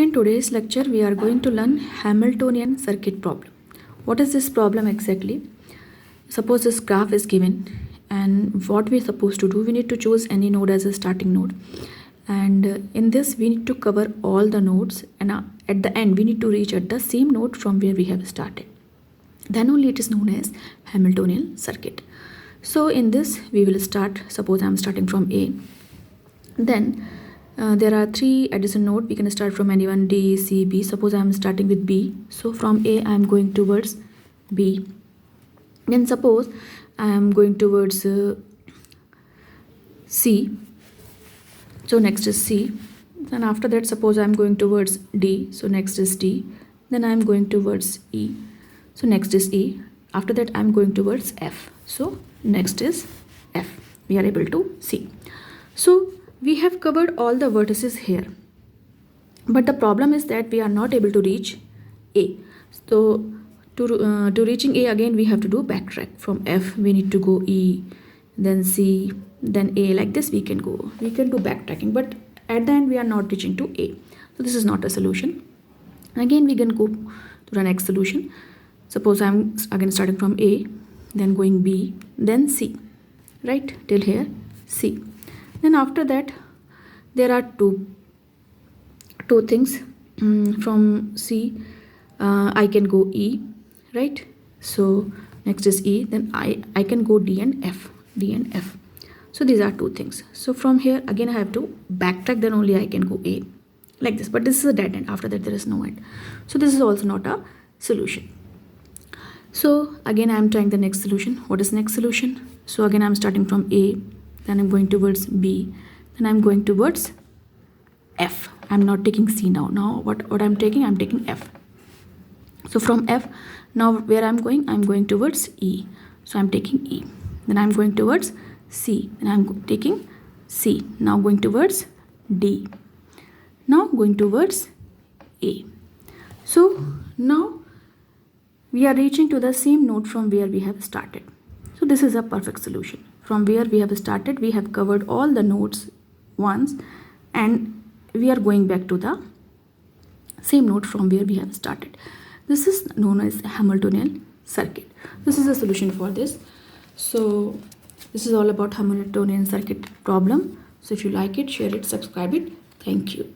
In today's lecture, we are going to learn Hamiltonian circuit problem. What is this problem exactly? Suppose this graph is given, and what we're supposed to do, we need to choose any node as a starting node. And in this, we need to cover all the nodes, and at the end, we need to reach at the same node from where we have started. Then only it is known as Hamiltonian circuit. So in this, we will start, suppose I'm starting from A. Then there are three adjacent nodes. We can start from anyone, D, C, B. Suppose I am starting with B. So from A I am going towards B. Then suppose I am going towards C. So next is C. Then after that, suppose I am going towards D. So next is D. Then I am going towards E. So next is E. After that I am going towards F. So next is F. We are able to see. So we have covered all the vertices here, but the problem is that we are not able to reach A. So to reaching A, again we have to do backtrack. From F we need to go E, then C, then A. Like this we can do backtracking, but at the end we are not reaching to A. So this is not a solution. Again we can go to the next solution. Suppose I'm again starting from A, then going B, then C, right, till here C. Then after that, there are two things. From C, I can go E, right? So next is E. Then I can go D and F. So these are two things. So from here again I have to backtrack. Then only I can go A, like this. But this is a dead end. After that there is no end. So this is also not a solution. So again I am trying the next solution. What is next solution? So again I am starting from A. Then I'm going towards B, then I'm going towards F. I'm not taking C now. Now what I'm taking F. So from F, now where I'm going towards E. So I'm taking E. Then I'm going towards C, and I'm taking C. Now going towards D. Now going towards A. So now we are reaching to the same node from where we have started. So this is a perfect solution. From where we have started, we have covered all the nodes once, and we are going back to the same node from where we have started. This is known as Hamiltonian circuit. This is a solution for this. So this is all about Hamiltonian circuit problem. So if you like it, share it, subscribe it. Thank you.